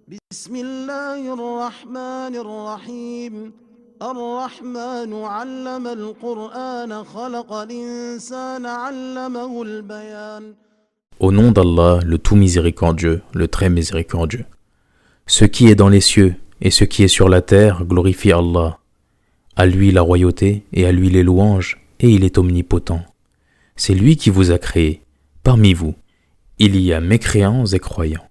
بسم الله الرحمن الرحيم الرحمن علم القرآن خلق الإنسان علمه البيان. Au nom d'Allah, le tout miséricordieux, le très miséricordieux. Ce qui est dans les cieux et ce qui est sur la terre glorifie Allah. À lui la royauté et à lui les louanges, et il est omnipotent. C'est lui qui vous a créé. Parmi vous, il y a mécréants et croyants.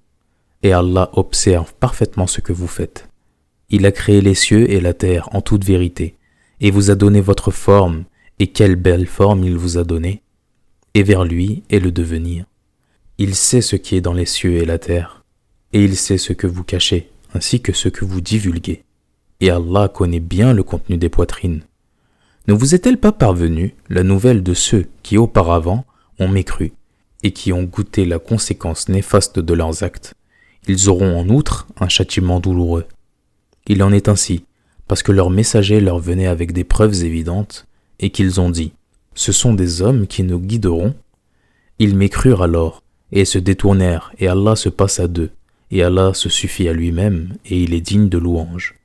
Et Allah observe parfaitement ce que vous faites. Il a créé les cieux et la terre en toute vérité, et vous a donné votre forme, et quelle belle forme il vous a donnée. Et vers lui est le devenir. Il sait ce qui est dans les cieux et la terre, et il sait ce que vous cachez, ainsi que ce que vous divulguez. Et Allah connaît bien le contenu des poitrines. Ne vous est-elle pas parvenue la nouvelle de ceux qui auparavant ont mécru, et qui ont goûté la conséquence néfaste de leurs actes? Ils auront en outre un châtiment douloureux. Il en est ainsi, parce que leurs messagers leur venaient avec des preuves évidentes, et qu'ils ont dit, « Ce sont des hommes qui nous guideront ». Ils mécrurent alors, et se détournèrent, et Allah se passa d'eux, et Allah se suffit à lui-même, et il est digne de louange.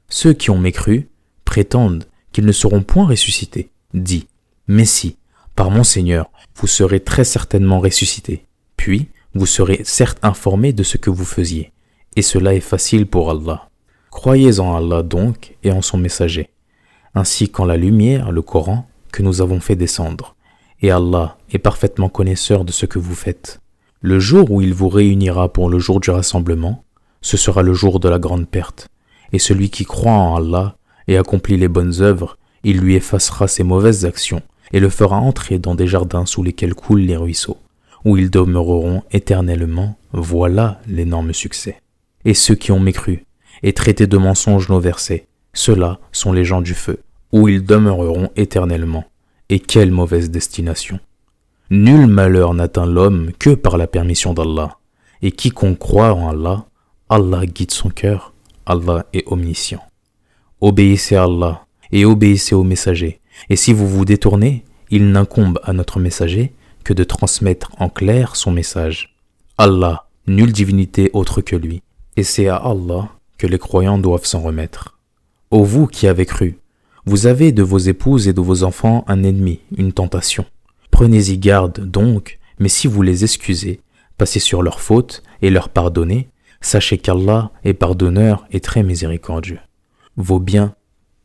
Ceux qui ont mécru prétendent qu'ils ne seront point ressuscités. Dis, mais si, par mon Seigneur, vous serez très certainement ressuscités. Puis, vous serez certes informés de ce que vous faisiez, et cela est facile pour Allah. Croyez en Allah donc et en son messager, ainsi qu'en la lumière, le Coran, que nous avons fait descendre. Et Allah est parfaitement connaisseur de ce que vous faites. Le jour où il vous réunira pour le jour du rassemblement, ce sera le jour de la grande perte. Et celui qui croit en Allah et accomplit les bonnes œuvres, il lui effacera ses mauvaises actions et le fera entrer dans des jardins sous lesquels coulent les ruisseaux, où ils demeureront éternellement. Voilà l'énorme succès. Et ceux qui ont mécru et traité de mensonges nos versets, ceux-là sont les gens du feu, où ils demeureront éternellement. Et quelle mauvaise destination! Nul malheur n'atteint l'homme que par la permission d'Allah. Et quiconque croit en Allah, Allah guide son cœur, Allah est omniscient. Obéissez à Allah et obéissez au messager. Et si vous vous détournez, il n'incombe à notre messager que de transmettre en clair son message. Allah, nulle divinité autre que lui, et c'est à Allah que les croyants doivent s'en remettre. Ô vous qui avez cru, vous avez de vos épouses et de vos enfants un ennemi, une tentation. Prenez-y garde donc, mais si vous les excusez, passez sur leurs fautes et leur pardonnez, sachez qu'Allah est pardonneur et très miséricordieux. Vos biens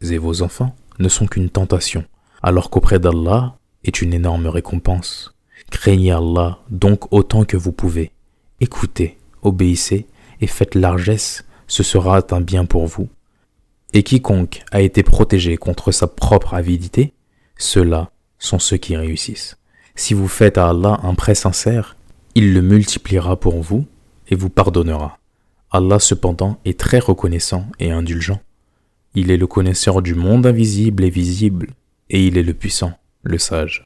et vos enfants ne sont qu'une tentation, alors qu'auprès d'Allah est une énorme récompense. Craignez Allah donc autant que vous pouvez. Écoutez, obéissez et faites largesse, ce sera un bien pour vous. Et quiconque a été protégé contre sa propre avidité, ceux-là sont ceux qui réussissent. Si vous faites à Allah un prêt sincère, il le multipliera pour vous et vous pardonnera. Allah cependant est très reconnaissant et indulgent. Il est le connaisseur du monde invisible et visible, et il est le puissant, le sage.